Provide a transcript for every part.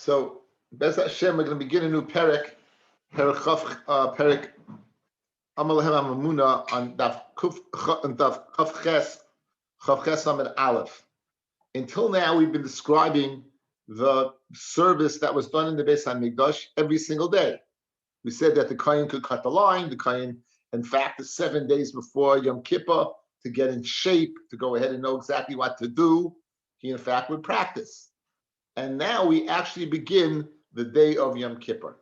So, Bez Hashem, we're going to begin a new Perek Amal Lehem Amamuna on Daf Kuf Ches Amid Aleph. Until now, we've been describing the service that was done in the Beis HaMikdash every single day. We said that the Kohen could cut the line. The Kohen, in fact, the 7 days before Yom Kippur, to get in shape, to go ahead and know exactly what to do, he in fact would practice. And now we actually begin the day of Yom Kippur.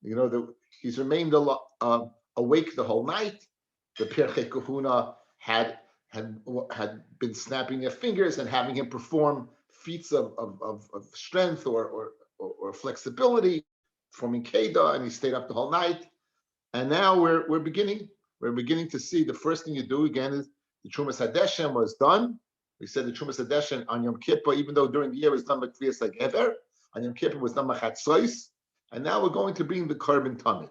You know, he's remained awake the whole night. The Pirchei Kahuna had been snapping their fingers and having him perform feats of strength or flexibility, performing Keda, and he stayed up the whole night. And now we're beginning to see the first thing you do again is the Trumas Hadeshen was done. We said the Trumas Hadeshen on Yom Kippur, even though during the year it was done by Kriyas HaGever, on Yom Kippur was done by Chatzos, and now we're going to bring the Korban Tamid.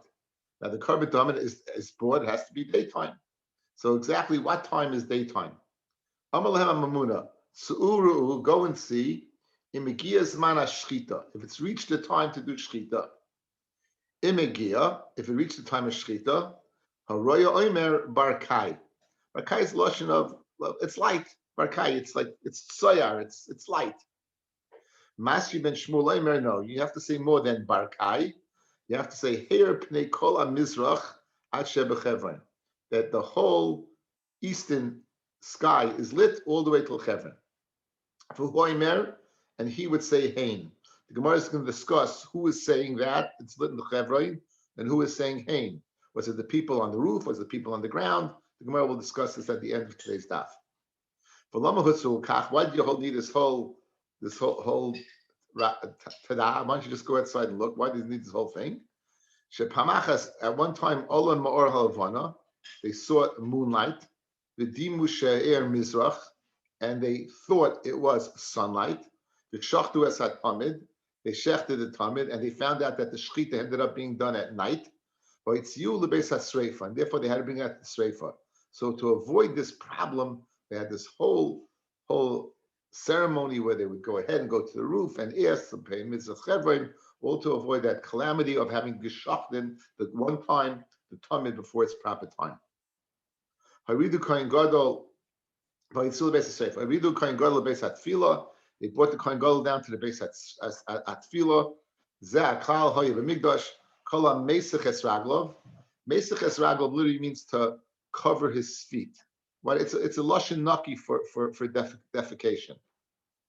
Now the Korban Tamid is broad; it has to be daytime. So exactly what time is daytime? Amalehem Mamuna, Su'uru, go and see, Imegiyah Zman Shchita, if it's reached the time to do Shchita. Imegiyah, if it reached the time of Shchita, Haroya Omer Barkai. Barkai is lotion of, well, it's light. Barkai, it's soyar, it's light. Masri ben Shmuel Omer, no, you have to say more than Barkai. You have to say Heir Pnei Kol HaMizrach Ad Shebechevron, that the whole eastern sky is lit all the way till Chevron. For Omer, and he would say Hain. The Gemara is going to discuss who is saying that it's lit in the Chevron and who is saying Hain. Was it the people on the roof? Was it the people on the ground? The Gemara will discuss this at the end of today's daf. For Lama Hutsul Kach, why do you need this whole tada? Why don't you just go outside and look? Why do you need this whole thing? Shepamachas, at one time, Olam Ma'or Halavana, they saw moonlight, the Dimu She'er Mizrach, and they thought it was sunlight. The Shachtu Es HaTamid, they shechted the Tamid, and they found out that the Shechita ended up being done at night. But it's you lebeis hasreifa, and therefore they had to bring out the sreifa. So to avoid this problem, they had this whole ceremony where they would go ahead and go to the roof and ask to pay mitzvah chevron, all to avoid that calamity of having geschachten the one time the tamid before its proper time. Haridu kohen gadol, vayitzu lebeis hasreifa. Haridu kohen gadol lebeis hatfila. They brought the kohen gadol down to the beis hatfila. Zeh akal hayav migdash. Kala Mesach Esraglov. Mesach Esraglov literally means to cover his feet. What it's a lashon naki for defecation.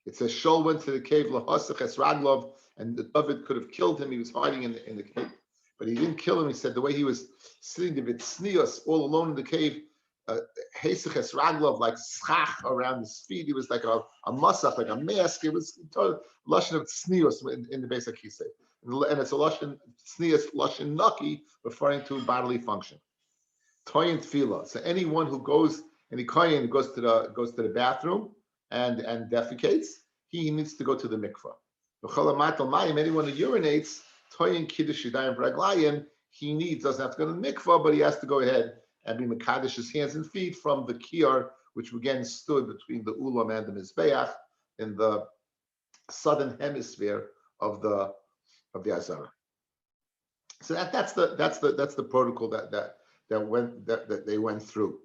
It says Shaul went to the cave lahasach Esraglov, and the David could have killed him. He was hiding in the cave, but he didn't kill him. He said the way he was sitting there with tznius all alone in the cave, Hesach Esraglov, like schach around his feet. He was like a masach, like a mask. It was a lashon of tznius in the basic kisei. And it's a lashon sneas lashon naki, referring to bodily function. Toyin tefillah. So anyone who goes, any kohen goes to the bathroom and defecates, he needs to go to the mikvah. Anyone who urinates, toyin kiddush yadayim v'raglayim, he doesn't have to go to the mikvah, but he has to go ahead and be mekadosh his hands and feet from the kiyar, which again stood between the ulam and the mizbeach in the southern hemisphere of the Azara. So that's the protocol that they went through.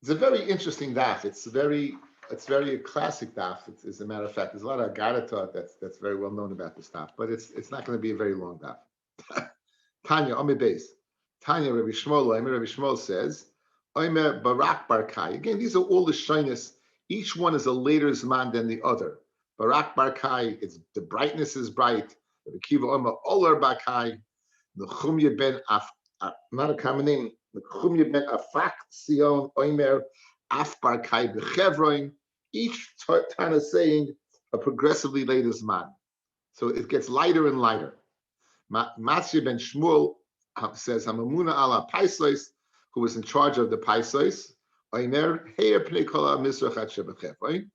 It's a very interesting daf. It's very a classic daf. As a matter of fact, there's a lot of agarata that's very well known about this daf, but it's not going to be a very long daf. Tanya Amid Beis. Tanya Rabbi Shmuel says, Omer Barak Barkai. Again, these are all the shyness. Each one is a later zman than the other. Barak Barkai, the brightness is bright. The Kiva Omer Oler Barkai, the Chumya ben Afak Sion Omer Af Barkai Bechevroin. Each Tana saying a progressively later zman, so it gets lighter and lighter. Masri ben Shmuel says Hamamuna ala Paisos, who was in charge of the Paisos. Omer Heir Pnei Kol HaMizrach Ad Shebechevroin.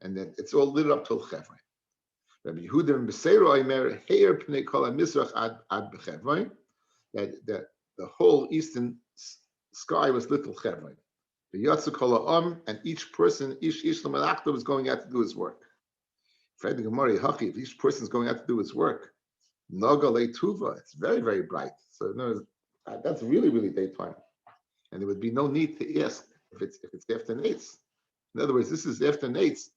And then it's all lit up till Chevron. Rabbi Yehuda and Beseiro Omer Heir Pnei Kol HaMizrach Ad Bechevron, that the whole eastern sky was lit till Chevron. The Yatsu Kol HaOm, and each person, Ish Lamalachta, was going out to do his work. Fred Gemara, Haki, if each person's going out to do his work, Naga Tuva, it's very, very bright. So no, that's really, really daytime. And there would be no need to ask if it's after Nates. In other words, this is after Nates.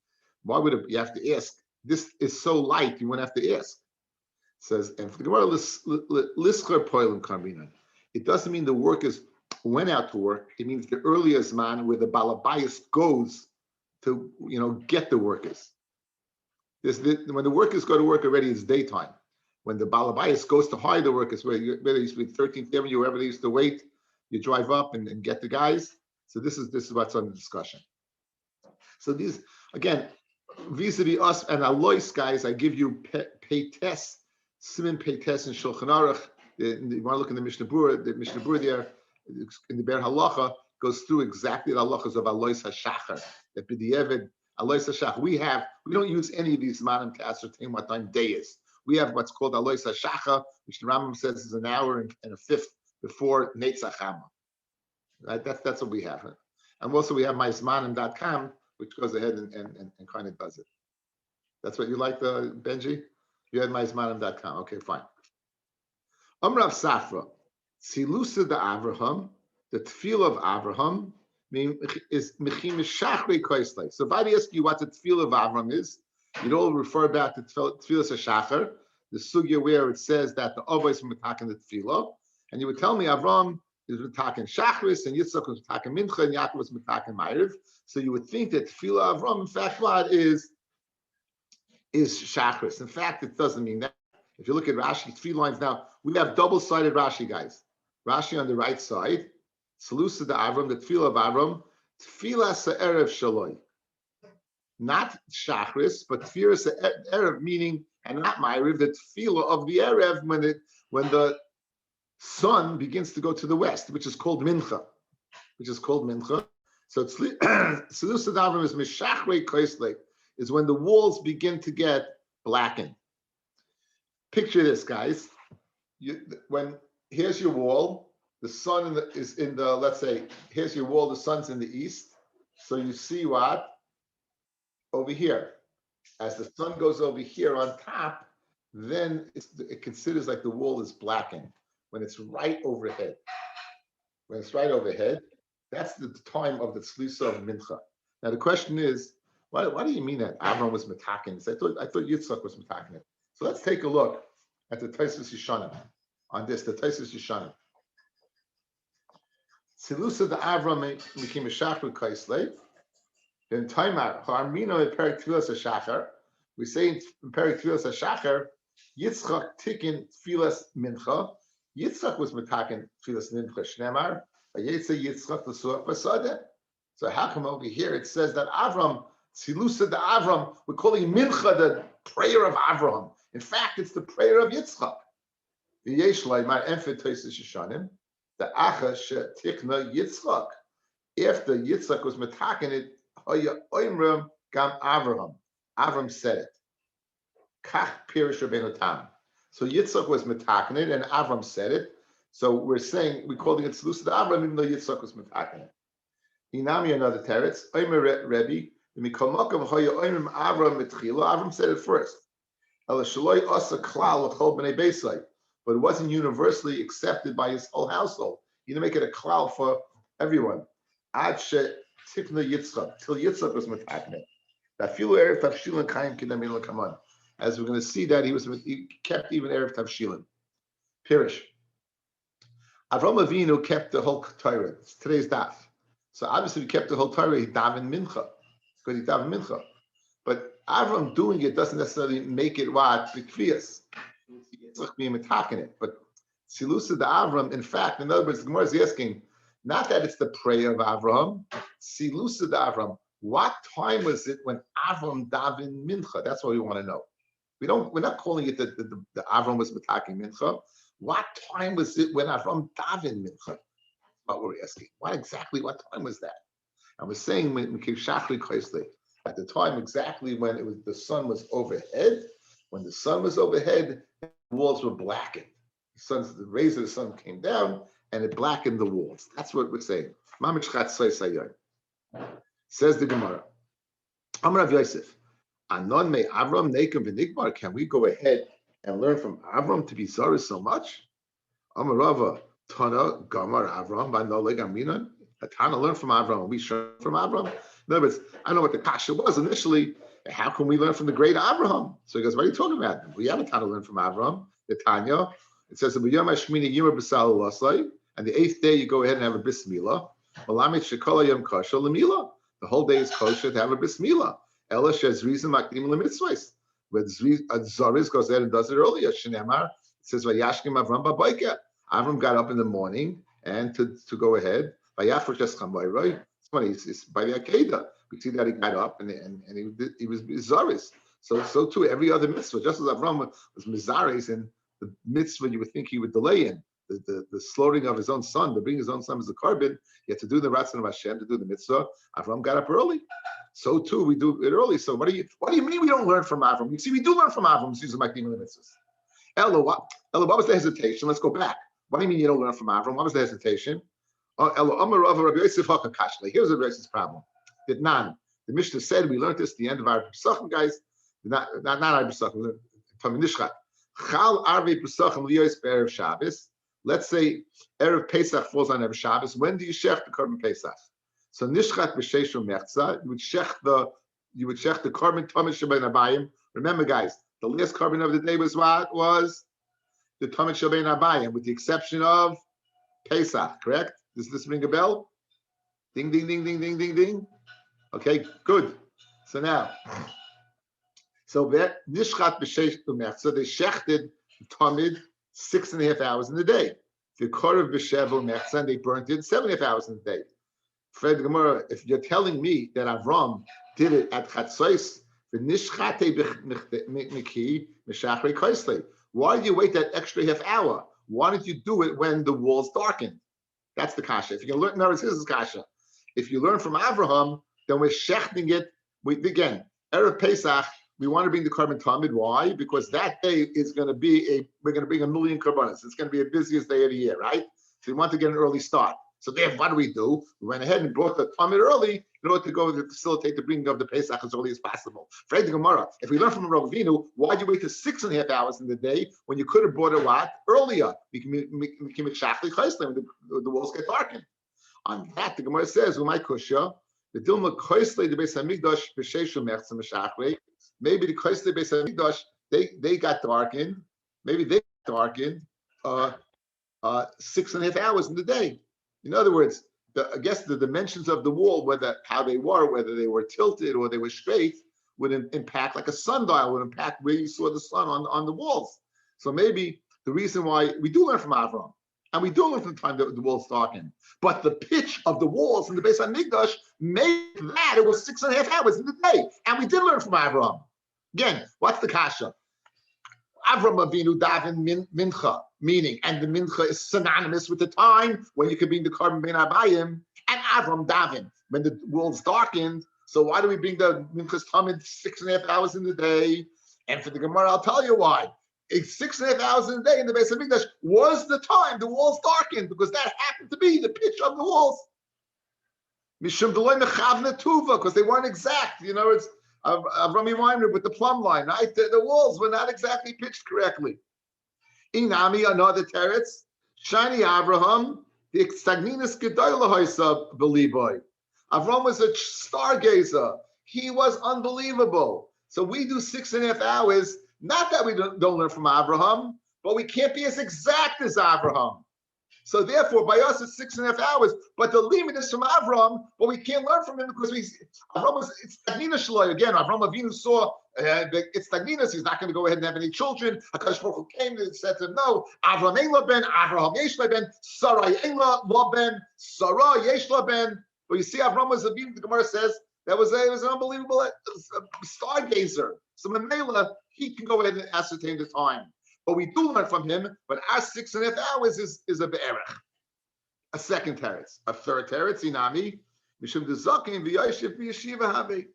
Why would you have to ask? This is so light, you wouldn't have to ask. It says, and for the Gemara, Lisker Poilim Karbinan. It doesn't mean the workers went out to work. It means the earliest man where the Balabayas goes to get the workers. When the workers go to work already, it's daytime. When the Balabayas goes to hire the workers, where they used to be 13th Avenue, wherever they used to wait, you drive up and get the guys. So this is what's on the discussion. So these, again, vis-a-vis us and Alois guys, I give you Peites, Siman Peites and Shulchan Aruch. You want to look in the Mishnah Berurah there, in the Ber Halacha, goes through exactly the halachas of Alois HaShachar, that B'di'evid, Alois HaShachar. We don't use any of these manim to ascertain what time day is. We have what's called Alois HaShachar, which the Rambam says is an hour and a fifth before Netzach Hama. Right? That's what we have. And also we have myzmanim.com, which goes ahead and kind of does it. That's what you like, Benji? You had myzmanim.com. Okay, fine. Amrav Safra, Silusa de Avraham, the tefillah of Avraham is Mechim Shachri Koislei. So if I ask you what the tefillah of Avraham is, you'd all refer back to tefillah Shachar, the sugya where it says that the Avos is metaken the tefillah, and you would tell me Avraham is metaken Shachris, and Yitzchak was metaken Mincha, and Yaakov was metaken Ma'ariv. So you would think that tefillah Avraham, in fact, what is Shachris. In fact, it doesn't mean that. If you look at Rashi, 3 lines now, we have double-sided Rashi, guys. Rashi on the right side, Salusa de Avram, the tefillah of Avram, tefillah se'erev shaloi. Not Shachris, but tefillah se'erev, meaning, and not Ma'ariv, the tefillah of the Erev when the sun begins to go to the west, which is called Mincha. So Salusa de Avram is Mishachrei Koislei, is when the walls begin to get blackened. Picture this, guys. When here's your wall, the sun is in the, let's say, here's your wall, the sun's in the east. So you see what? Over here. As the sun goes over here on top, then it considers like the wall is blackened. When it's right overhead. That's the time of the Tzlisa of Mincha. Now the question is, why do you mean that Avram was metaken? I thought Yitzchak was metaken. So let's take a look at the Taisus Yishanim on this, the Taisus Yishanim. Silusa the Avram became a Shachar Kaislei. Then Taimar, Harmino in Perik Tfilas HaShachar. We say in Perik Tfilas HaShachar, Yitzchak Tikin Tfilas Mincha. Yitzchak was metaken Tfilas Mincha Shnemar. Yitzchak L'suach Basada. So how come over here it says that Avram, Silusa the Avram, we're calling Mincha the prayer of Avram. In fact, it's the prayer of Yitzchak. The Yeshlai, my emphasis Yishanim, the Acha Shetikna Yitzchak. After Yitzchak was metaken it, Hoya Oimram Gam Avraham. Avram said it. Kach Pirish Rabbeinu Tam. So Yitzchak was metaken it, and Avram said it. So we're calling it Salusa de Avram, even though Yitzchak was metaken it. Inami another teretz. Oimer Rebbe. Avram said it first. But it wasn't universally accepted by his whole household. He didn't make it a klal for everyone. Till Yitzchak was metaken. As we're going to see that he kept even Erev Tavshilin. Pirish. Avram Avinu kept the whole Torah. It's today's daf. So obviously he kept the whole Torah. He davened mincha. Because he davened mincha. But Avram doing it doesn't necessarily make it what b'kviyas. Yitzchak being metaken it. But Silusa de Avram, in fact, in other words, the Gemara is asking, not that it's the prayer of Avram, Silusa de Avram. What time was it when Avram davened mincha? That's what we want to know. We're not calling it that the Avram was metaken mincha. What time was it when Avram davened mincha? That's what we're asking. What time was that? And we're saying when Shachri Koisli, at the time exactly when the sun was overhead. When the sun was overhead, the walls were blackened. The rays of the sun came down and it blackened the walls. That's what we're saying. Says the Gemara. Amar Rav Yosef. Anon me Avram Nekem v'Nigmar. Can we go ahead and learn from Avram to be Zara so much? Amarava Tana Gamar Avram by Noleg Aminan. A Tana learn from Avram. We learn from Avram. In other words, I know what the kasha was initially. How can we learn from the great Abraham? So he goes, what are you talking about? We have a Tana learn from Avram. The Tanya. It says, and the 8th day you go ahead and have a bris milah. The whole day is kosher to have a bris milah. Ela shes reason makdim lemitzvahs. But Zariz goes ahead and does it earlier. Shneimar, it says Vayashkim Avram babayker. Avram got up in the morning and to go ahead. Vayafresh eschamay, right? It's funny. It's by the Akedah. We see that he got up and he was Zariz. So too every other mitzvah, just as Avram was mizaris and the mitzvah you would think he would delay in. The slaughtering of his own son, to bring his own son as a carbon, he had to do the ratzon of Hashem, to do the mitzvah. Avram got up early. So too, we do it early. So what do you mean we don't learn from Avram? You see, we do learn from Avram. He's like the mitzvahs. Ella, what was the hesitation? Let's go back. What do you mean you don't learn from Avram? What was the hesitation? Ella, Amar Rabbi Yosef HaKashla. Here's the Yosef's problem. Did none. The Mishnah said we learned this at the end of our Pesachim, guys. Not our Pesachim. From Nishchat. Chal Arvei Pesachim Liyos Be'erev Shabbos. Let's say Erev Pesach falls on Erev Shabbos. When do you shech the Korban Pesach? So Nishchat B'Sheishu Mechza, you would shech the Korban Tamid Shebein Abayim. Remember, guys, the last Korban of the day was what? Was the Tamid Shebein Abayim, with the exception of Pesach, correct? Does this ring a bell? Ding, ding, ding, ding, ding, ding, ding. Okay, good. So now, Nishchat B'Sheishu Mechza, they shechted the Tamid 6.5 hours in the day. The Korav B'Shevo Mechza, they burnt it 7.5 hours in the day. Fred Gemara, if you're telling me that Avram did it at Chatzos, the Nishchate Miki Meshachre Koisle, why did you wait that extra half hour? Why didn't you do it when the walls darkened? That's the kasha. If you can learn, no, this is kasha. If you learn from Avraham, then we're shechting it. Again, Erev Pesach, we want to bring the Korban Tamid. Why? Because that day is going to be we're going to bring 1,000,000 korbanos. It's going to be the busiest day of the year, right? So we want to get an early start. So therefore, what do? We went ahead and brought the Tamid early in order to go to facilitate the bringing of the Pesach as early as possible. Fred the Gemara, if we learn from Rabbi Vinu, why'd you wait to 6.5 hours in the day when you could have brought it what? Earlier. We can make shachli chaysle when the walls get darkened. On that, the Gemara says, "Umay kusha the dilma chaysle the Beis Hamikdash b'sheishu mechza meshachli." Maybe the chaysle Beis Hamikdash they got darkened. Maybe they got darkened 6.5 hours in the day. In other words, I guess the dimensions of the wall, how they whether they were tilted or they were straight, would impact, like a sundial would impact where you saw the sun on the walls. So maybe the reason why we do learn from Avram, and we do learn from the time that the walls darkened, but the pitch of the walls in the Beis Hamikdash made that it was 6.5 hours in the day, and we did learn from Avram. Again, what's the kasha? Avram Avinu daven mincha, meaning, and the mincha is synonymous with the time when you can bring the Korban ben abayim, and Avram daven when the walls darkened. So why do we bring the mincha's tamid 6.5 hours in the day? And for the Gemara, I'll tell you why. It's 6.5 hours in the day in the Beis Hamikdash was the time the walls darkened, because that happened to be the pitch of the walls. Mishum deloy mechavna tuva, because they weren't exact. You know, it's Avram Yimaimer with the plumb line, right? The walls were not exactly pitched correctly. Inami, another teretz, Shani Avraham, the stagninus gedoyla hoysa beliboy. Avram was a stargazer. He was unbelievable. So we do 6.5 hours, not that we don't learn from Avraham, but we can't be as exact as Avraham. So therefore, by us, it's 6.5 hours. But the limit is from Avram, but we can't learn from him because Avram was, it's Tagnina Shaloi. Again, Avram Avinu saw it's Tagninas. He's not going to go ahead and have any children. HaKadosh Baruch Hu came and said to him, no, Avram ein la ben, Avraham yesh la ben, Sarai ein la ben, Sarah yesh la ben. But you see, Avram was Avinu, the Gemara says, it was an unbelievable stargazer. So Mamela, he can go ahead and ascertain the time. But we do learn from him, but our 6.5 hours is a be'erech. A second teretz. A third teretz, inami, mishum de zakein v'yoshev v'yeshiva habe.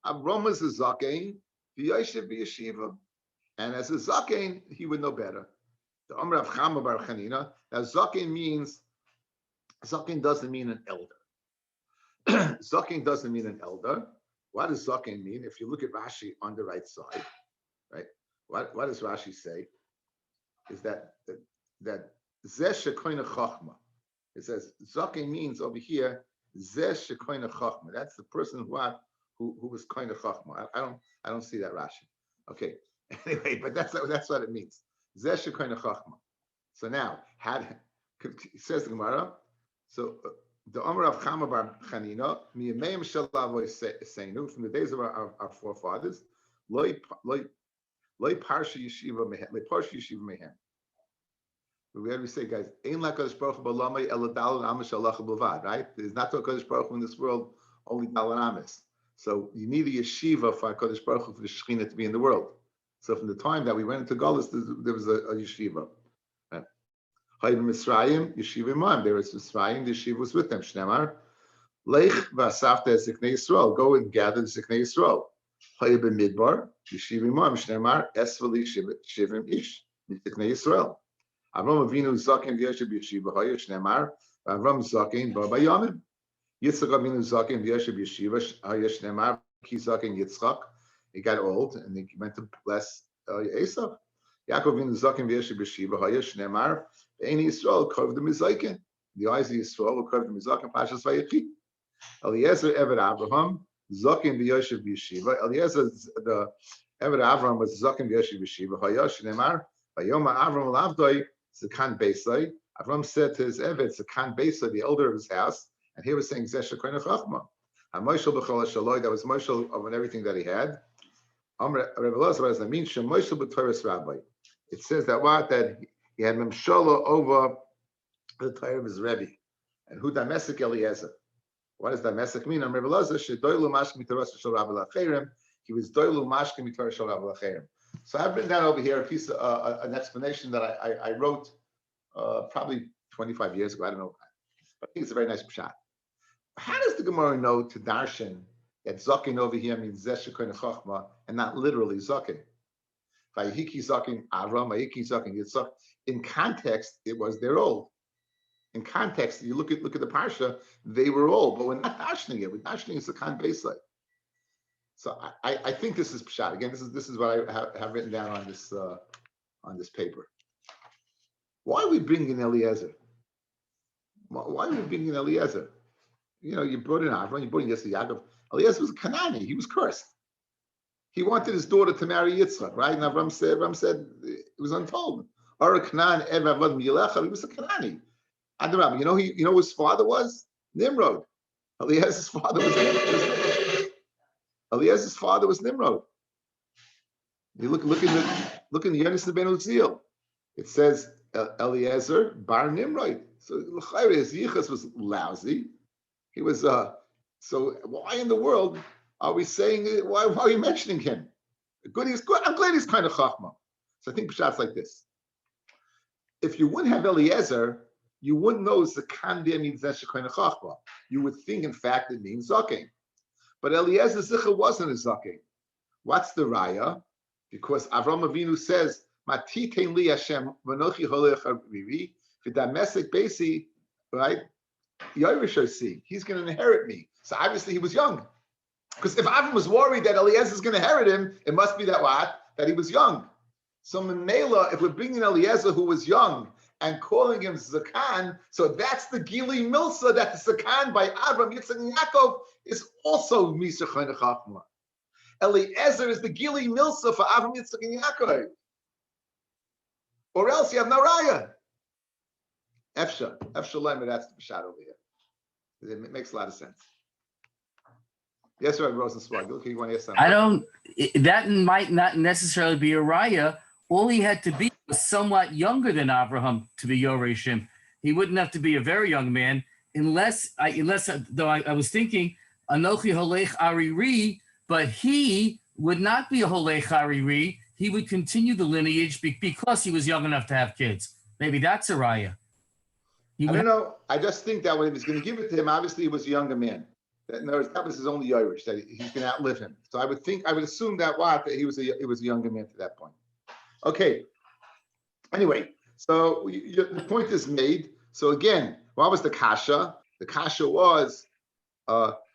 Avram was a zakein, v'yoshev v'yeshiva. And as a zakein, he would know better. The Amr of Chama bar Chanina, now zakein doesn't mean an elder. Zakein doesn't mean an elder. What does Zaken mean? If you look at Rashi on the right side, right? What does Rashi say? Is that Zeh Shekoina Chachma. It says Zaken means over here Zeh Shekoina Chachma. That's the person who was Koina Chachma. I don't see that Rashi. Okay. Anyway, but that's what it means. Zeh Shekoina Chachma. So now, it says the Gemara. So the Omer of Chama bar Chanina, miyameim shalav seinu, from the days of our forefathers, loy parsha yeshiva mehem. We say, guys, ein la Kadosh Baruch Hu b'lamay ela dalad amish alach b'lvad, right? There's not a Kadosh Baruch Hu in this world, only dalad amish. So you need a yeshiva for Kadosh Baruch Hu for the Shekhinah to be in the world. So from the time that we went into Galus, there was a yeshiva. Hayim Mitzrayim, Yeshiva Imam. There was Mitzrayim, the Yeshiva was with them. Shnemar, Lech v'asafta Ziknei Yisrael. Go and gather the Ziknei Yisrael. Hayim Midbar, Yeshiva Imam. Shnemar, Esveli Shivim Ish, Ziknei Yisrael. Avram Avinu Zaken v'Yeshiv Yeshiva. Hayim Shnemar, Avram Zaken Ba Bayamim. Yitzchak Avinu Zaken v'Yeshiv Yeshiva. Hayim Shnemar, Ki Zaken Yitzchak. He got old and he went to bless Esav. Yaakov Avinu Zaken v'Yeshiv Yeshiva. Hayim Shnemar. Any Yisrael carved the Mizaikin. The eyes of Yisrael will carve the Mizaikin. Pashas Vayechi. Eliezer Eved Abraham Zaken v'Yoshev Yeshiva. Eliezer the Eved Abraham was Zaken v'Yoshev Yeshiva. Hayosh Nemar Vayoma Abraham Lavdoi Zakan Beisai. Abraham said to his Eved Zakan Beisai, the elder of his house, and he was saying Zesha Koine Chachma. And Moshel b'Chol Shaloi, that was Moshel of everything that he had. It says that he had Memshala over the Torah of his Rebbe. And who Damesik Eliezer? What does Damesik mean? He was Doilu Mashkim Mitorah Shel Rabbi Lacherim. So I've written down over here a piece of an explanation that I wrote probably 25 years ago. I don't know. I think it's a very nice pshat. How does the Gemara know to darshan that Zakin over here means Zeh Shekoine Chachma and not literally Zakin? Vayiki Zakin Avram, Vayiki Zakin Yitzchak. In context, it was they're old. In context, you look at the parsha, they were old, but we're not dashing it. We're dashing it's a kan beisai. So I think this is pshat. Again, this is what I have written down on this paper. Why are we bringing Eliezer? Why are we bringing Eliezer? You know, you brought in Avram, you brought in Yaakov. Eliezer was a Kanani. He was cursed. He wanted his daughter to marry Yitzchak, right? And Avram said it was untold. He was a Kanani. Adarab, you know who his father was? Nimrod. Eliezer's father was Nimrod. Eliezer's father was Nimrod. You look in the Yonis Ben Uziel. It says Eliezer bar Nimrod. So his yichus was lousy. He was so why in the world are we saying why are we mentioning him? Good, he's good. I'm glad he's kind of chachma. So I think pshat's like this. If you wouldn't have Eliezer, you wouldn't know Zakan there means Zeh Shekoine Chachma. You would think, in fact, it means Zaken. But Eliezer Zicha wasn't a Zaken. What's the raya? Because Avram Avinu says, "Matitein li Hashem v'nochi holech hariri v'damesek basi," right? Yairushosi, he's going to inherit me. So obviously he was young. Because if Avram was worried that Eliezer is going to inherit him, it must be that he was young. So Menela, if we're bringing Eliezer who was young and calling him Zakan, so that's the Gili Milsa that the Zakan by Avram, Yitzchak, and Yaakov is also Misa Chayne Chachma. Eliezer is the Gili Milsa for Avram, Yitzchak, and Yaakov. Or else you have no raya. Efsha Lema, that's the Pshat over here. It makes a lot of sense. Yes, Rabbi Rosenzweig. Look, you want to ask something? That might not necessarily be a raya. All he had to be was somewhat younger than Abraham to be Yoreshim. He wouldn't have to be a very young man, unless I was thinking, Anochi Holech Ariri, but he would not be a Holech Ariri. He would continue the lineage because he was young enough to have kids. Maybe that's a raya. I don't know. I just think that when he was going to give it to him, obviously he was a younger man. That was his only Irish, that he's going to outlive him. So I would assume that he was a younger man to that point. Okay. Anyway, so the point is made. So again, what was the kasha? The kasha was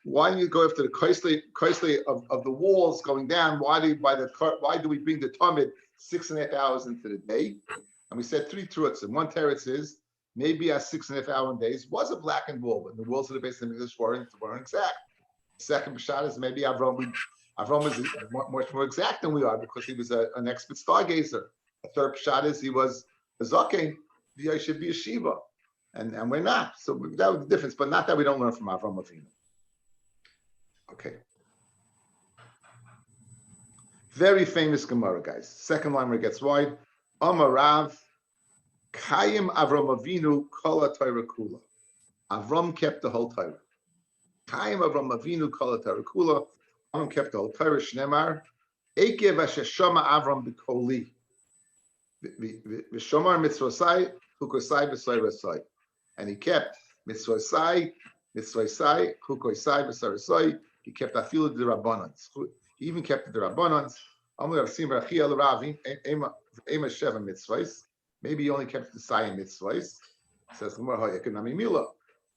why do you go after the Kaisle of the walls going down? Why do we bring the Talmud 6.5 hours into the day? And we said 3 truths. And one teretz is maybe our 6.5 hour days was a blackened wall, but the walls of the base of the English weren't exact. Second pshat is maybe Avram is much more exact than we are because he was an expert stargazer. A third pshat is he was a zaken. He should be a shiva, and we're not. So that was the difference. But not that we don't learn from Avram Avinu. Okay. Very famous Gemara, guys. Second line where it gets wide. Amar Rav, Kayim Avram Avinu Kol Torah Kula. Avram kept the whole Torah. Kayim Avram Avinu Kol Torah Kula. Avram kept the whole Torah. Shnemar, Ekev Asheshama Avram B'Koli. V'Shomar Mitzvosai Hukosai B'Soi Rasoi. And he kept Mitzvosai, Hukosai B'Soi Rasoi. He kept Afilu the Rabbanans. He even kept the Rabbanans. Maybe he only kept the Sayim mitzvahs. Says Gemara Hayakanami Mila.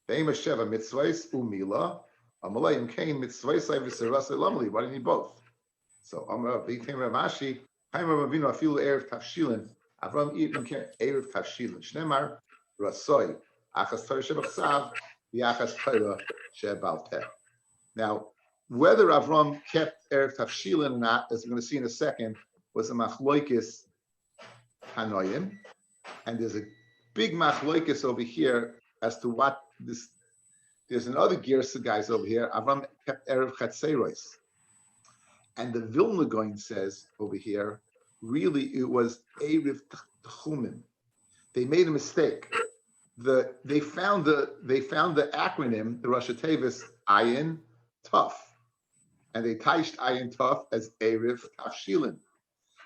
The Ema Sheva mitzvahs umila. Amalayim Kain mitzvahs Ivisarasa Lamli. Why didn't he both? So Amar Vitim Ramashi. Haim Ravinu Afilu Erev Tafshilin. Avram even kept Erev Tafshilin. Shnemar Rasoi. Achas Torah Shebachsav. V'Achas Torah Shebalteh. Now, whether Avram kept Erev Tafshilin or not, as we're going to see in a second, was a machloikis Hanoim. And there's a big machloikis over here as to what this. There's another Gersa guys over here. Avram kept Erev Chatzeros. And the Vilna Gaon says over here, really it was Erev Tchumen. They made a mistake. They found the acronym, the Rosh Tevis, Ayin Tuf. And they taished Ayin Tuf as Erev Tafshilin.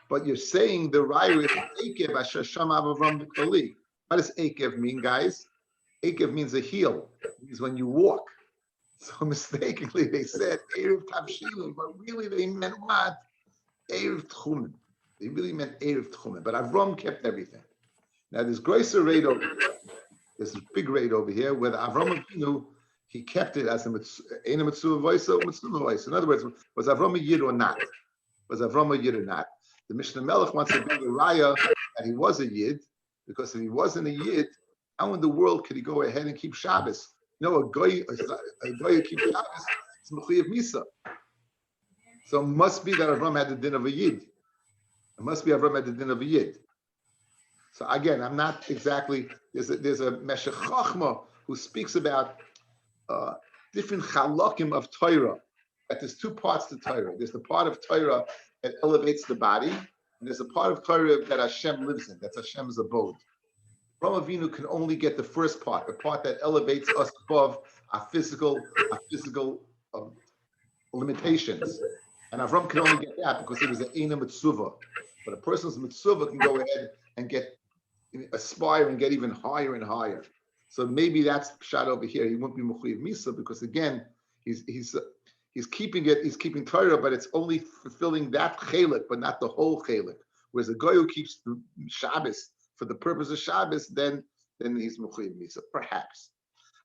But you're saying the Raya is Ekev Asher Shama Avram B'Koli. What does Ekev mean, guys? Ekev means a heel. It means when you walk. So mistakenly they said Erev Tafshilin, but really they meant what? Erev Tchumen. They really meant Erev Tchumen. But Avram kept everything. Now there's Grosser raid over here. There's a big raid over here where the Avram Avinu, he kept it as a mitzvah voice or mitzvah voice. In other words, was Avram a yid or not? Was Avram a yid or not? The Mishnah Melech wants to bring a raya that he was a yid, because if he wasn't a yid, how in the world could he go ahead and keep Shabbos? You know, a goy who keeps Shabbos is mechuyev misa. So it must be that Avram had the din of a yid. It must be Avram had the din of a yid. So again, I'm not exactly. There's a Meshech Chochma who speaks about different chalakim of Torah. That there's 2 parts to Torah. There's the part of Torah that elevates the body, and there's a part of Torah that Hashem lives in. That's Hashem's abode. Avram Avinu can only get the first part, the part that elevates us above our physical limitations. And Avram can only get that because he was an Eina Mitzvah. But a person's Mitzvah can go ahead and aspire and get even higher and higher. So maybe that's shot over here. He won't be Mechuyev Misa because again, he's keeping it. He's keeping Torah, but it's only fulfilling that chelik, but not the whole chelik. Whereas the guy who keeps the Shabbos for the purpose of Shabbos, then he's Mechuyev Misa. Perhaps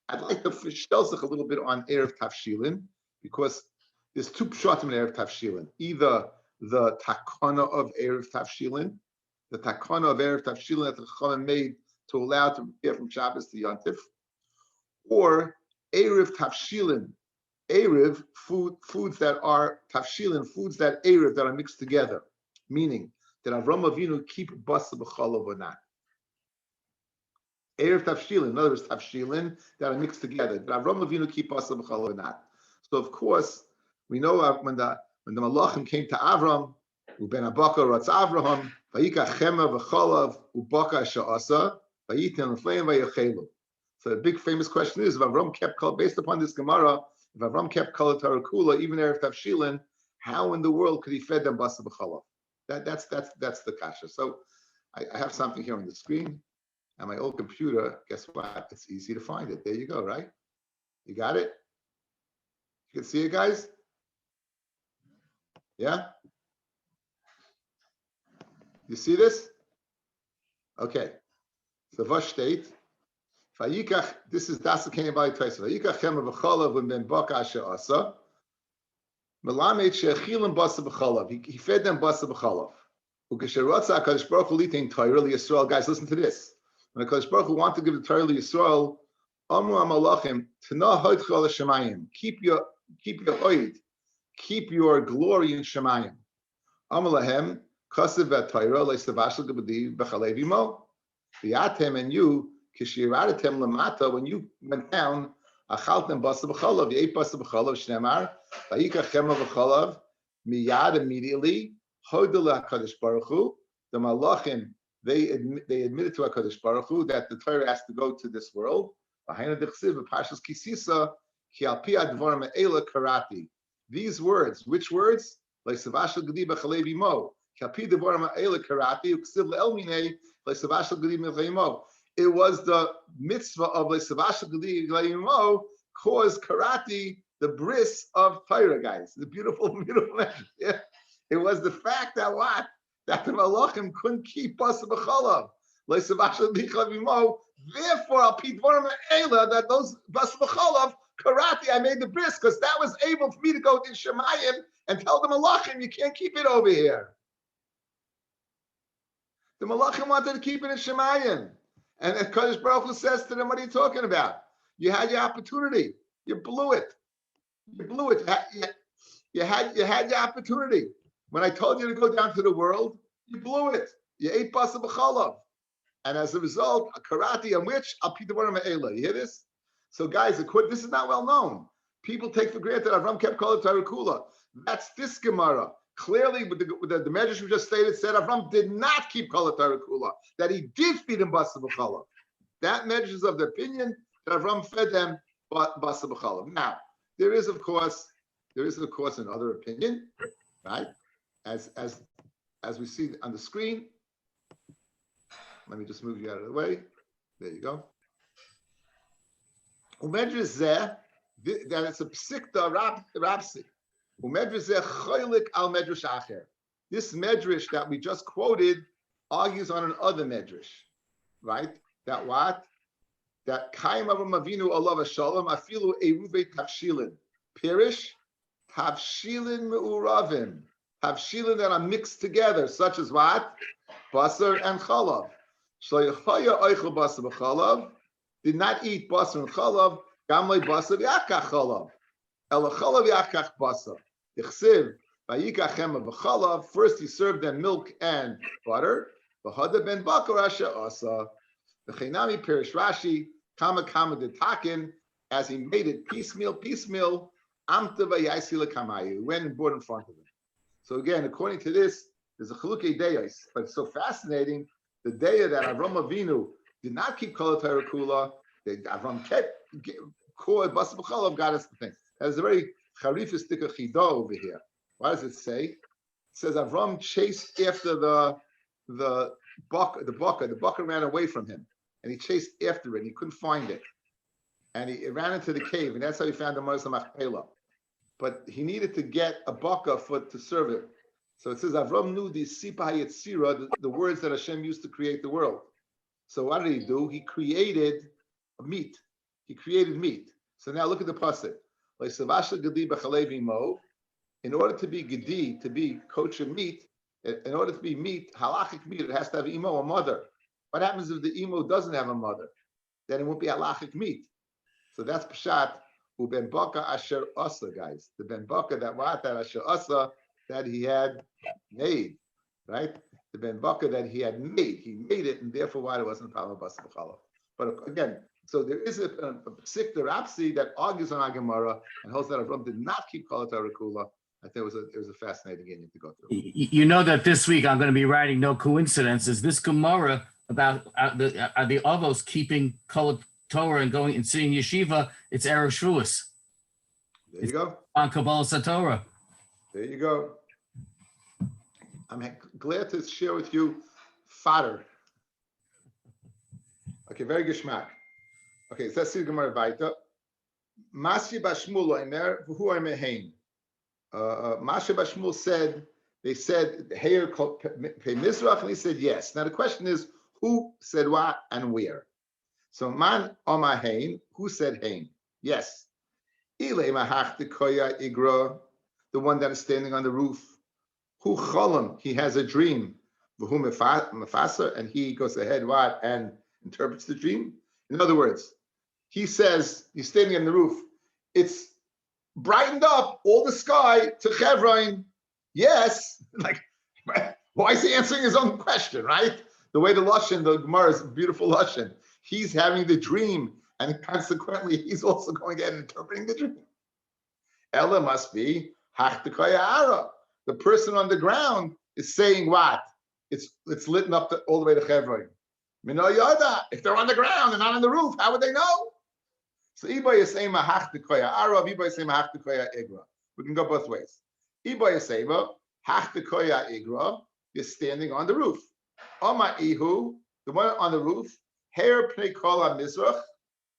I'd like to shtelzich a little bit on Erev Tafshilin because there's 2 pshatim in Erev Tafshilin. Either the takana of Erev Tafshilin, the takana of Erev Tafshilin that the Chachamim made to allow to prepare from Shabbos to Yontif, or Erev Tafshilin, Erev, foods that are Tafshilin, foods that Erev, that are mixed together, meaning that Avram Avinu keep basa b'chalav or not. Erev Tafshilin, in other words, Tafshilin that are mixed together. Did Avram Avinu keep basa b'chalav or not? So of course, we know when the Malachim came to Avram, Uben Abaka Ratz Avraham, Vayika Chema v'chalav Ubaka Sha'asa, Vayitin L'fleim Vayachelu. So the big famous question is, if Avram kept, based upon this Gemara, if Avram kept Kol Torah Kula, even Erev Tafshilin, how in the world could he feed them basa b'chalav? That's the kasha. So I have something here on the screen, and my old computer, guess what? It's easy to find it. There you go, right? You got it? You can see it, guys? Yeah? You see this? Okay. So Vash state, Vayikach, this is Dasa Kenya Bali Taisa. Vayikach Chema V'cholav V'ben Baka Asher Asa. Melamed Shechilim Basa B'cholav. He fed them Basa B'cholav. Ukesherotza HaKadosh Baruch Hu Litain Torah Yisrael. Guys, listen to this. When HaKadosh Baruch Hu wanted to give the Torah to Yisrael, Amru Amalachim, Tana Hoidcha L'Shemayim. Keep your oid. Keep your glory in Shemayim. Amalahem, Kasev V'Torah Le'Savashal G'Badi B'Chalev Imo. V'yatem, and you, Kishiradatem Lamata, when you went down, Achaltem Basa B'Cholav, you ate Basa B'Cholav, Shnemar, Vayikach Chema B'Cholav, Miyad, immediately, Hodel HaKadosh Baruch Hu, the Malachim, they admitted to HaKadosh Baruch Hu that the Torah has to go to this world. These words, which words? It was the mitzvah of caused karate, the bris of Torah, guys. The beautiful, beautiful message. Yeah. It was the fact that what? That the Malachim couldn't keep Basa B'Cholav. Therefore, I'll Pidvarim Eila, that those Basa B'Cholav, karate, I made the bris, because that was able for me to go to Shemayim and tell the Malachim, you can't keep it over here. The Malachim wanted to keep it in Shemayim. And Kadosh Baruch Hu says to them, what are you talking about? You had your opportunity. You blew it. You blew it. You had your opportunity. When I told you to go down to the world, you blew it. You ate Basa B'Cholav. And as a result, a karate on which Al Pidvarim Eila. You hear this? So guys, this is not well known. People take for granted Avram kept Kol Torah Kula. That's this Gemara. Clearly, with the measures we just stated, said Avram did not keep Kol Torah Kula. That he did feed him Basa B'Cholav. That measures of the opinion that Avram fed them Basa B'Cholav. Now, there is of course another opinion, right? As we see on the screen. Let me just move you out of the way. There you go. Umedrash zeh, that it's a psikta rabsi. Umedrash zeh cholik al medrash acher. This medrash that we just quoted argues on another medrash, right? That what? That kaim Avram Avinu alav shalom afilu eruve tavshilin. Pirish tavshilin meuravim. Tavshilin that are mixed together, such as what? Basar and chalav. Shloyachaya oichel basar b'chalav. Did not eat basar and chalav. Gamlei basar v'yakach chalav. Ela chalav v'yakach basar. Ichsiv v'yikach chema v'chalav. First he served them milk and butter. V'hada ben bakar asher asa. V'chinami pirish Rashi kama detakin, as he made it piecemeal. Amta v'yaisi lekamayu. Went and brought in front of him. So again, according to this, there's a chalukei deyos, but it's so fascinating. The day that Avram Avinu did not keep Kol Torah Kula, Avram kept Basa B'Cholav, got us the thing. There's a very charifistic chidah over here. What does it say? It says Avram chased after the bucker ran away from him, and he chased after it. And he couldn't find it, and he ran into the cave, and that's how he found the Moshe Machpelah. But he needed to get a bucker to serve it. So it says Avram knew the Sipa Yetzira, the words that Hashem used to create the world. So what did he do? He created meat. So now look at the pasuk. In order to be gedi, to be kosher meat, in order to be meat, halachic meat, it has to have imo, a mother. What happens if the imo doesn't have a mother? Then it won't be halachic meat. So that's pshat. Uben baka asher asa, guys. The ben baka that asher asa, that he had made, right? The ben baka that he had made, he made it, and therefore why it wasn't a Basa B'Cholav. But again, so there is a psik derapsi that argues on Gemara and holds that Avram did not keep Kol Torah Kula. I think it was a fascinating game to go through. You know that this week I'm going to be writing No Coincidences. This Gemara about the Avos keeping Kol Torah and going and sitting yeshiva, it's Erev Shavuos. There you go. On Kabbalah Satorah. There you go. I'm glad to share with you fodder. Okay, very geschmack. Okay, so let's see the Gemara weiter. Masya Bashmul Omer, who I mehein. Masya Bashmul said, they said, Heir Pei Mizrach, and he said yes. Now the question is, who said what and where? So man Oma Hain, who said Hain? Yes. Ile Mahachtekoya Igra, the one that is standing on the roof. Who Cholam, he has a dream. V'hu Mefasa, and he goes ahead what and interprets the dream. In other words, he says he's standing on the roof. It's brightened up all the sky to Chevron. Yes, like why is he answering his own question, right? The way the Lashon, the Gemara is beautiful Lashon. He's having the dream, and consequently, he's also going ahead and interpreting the dream. Ella must be Hachtekaya Ara. The person on the ground is saying what? It's lit up all the way to Chevron. Mino Yoda. If they're on the ground and not on the roof, how would they know? So Iba is saying Hachtekaya Ara. Iba is saying Hachtekaya Igra. We can go both ways. Iba is saying Hachtekaya Igra is standing on the roof. Oma Ihu, the one on the roof, Hair Pnei Kol HaMizrach,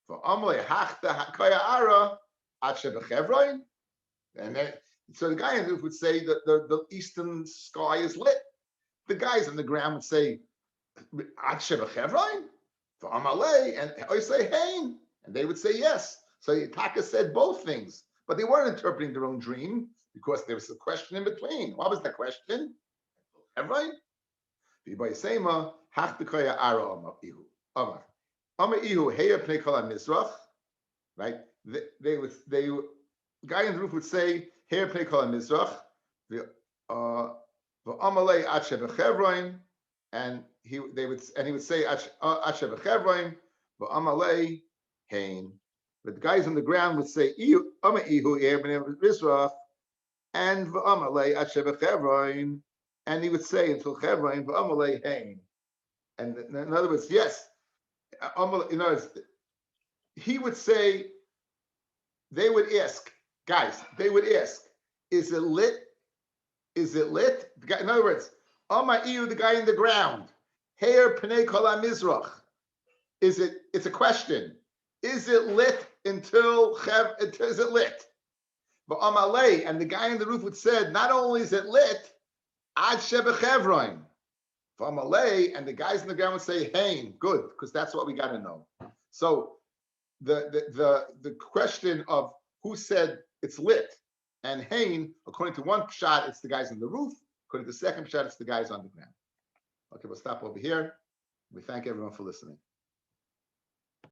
for Amalei Hachtekaya Ara Ache B'Chevron. And then, so the guy on the roof would say that the eastern sky is lit. The guys on the ground would say, Ad Sheba Chevron? For Amalei, and I say, Hain. And they would say yes. So Taka said both things, but they weren't interpreting their own dream because there was a question in between. What was the question? Chevron? V'Yisema, Hachtekoya Ara Amar Ihu. Amar Ihu, Heya Pnei Kol HaMizrach. Right? They would, the guy on the roof would say, Hair Pnei Kol HaMizrach, V'Amalei Ad Sheba Chevron, and he would say Ad Sheba Chevron, V'Amalei Hain. But the guys on the ground would say Amar Ihu Hair Pnei Mizrach, and V'Amalei Ad Sheba Chevron, and he would say until Chevron, V'Amalei Hain. And in other words, yes, in other words, he would say, they would ask, guys, they would ask, is it lit? Is it lit? In other words, Amar Ihu, the guy in the ground, Hair Pnei Kol HaMizrach. Is it? It's a question. Is it lit until is it lit? But Amalei, and the guy on the roof would said, not only is it lit, Ad Sheba Chevron. For Amalei, and the guys on the ground would say, Hain, good, because that's what we got to know. So the question of who said it's lit and Hain, according to one shot, it's the guys on the roof. According to the second shot, it's the guys on the ground. Okay, we'll stop over here. We thank everyone for listening.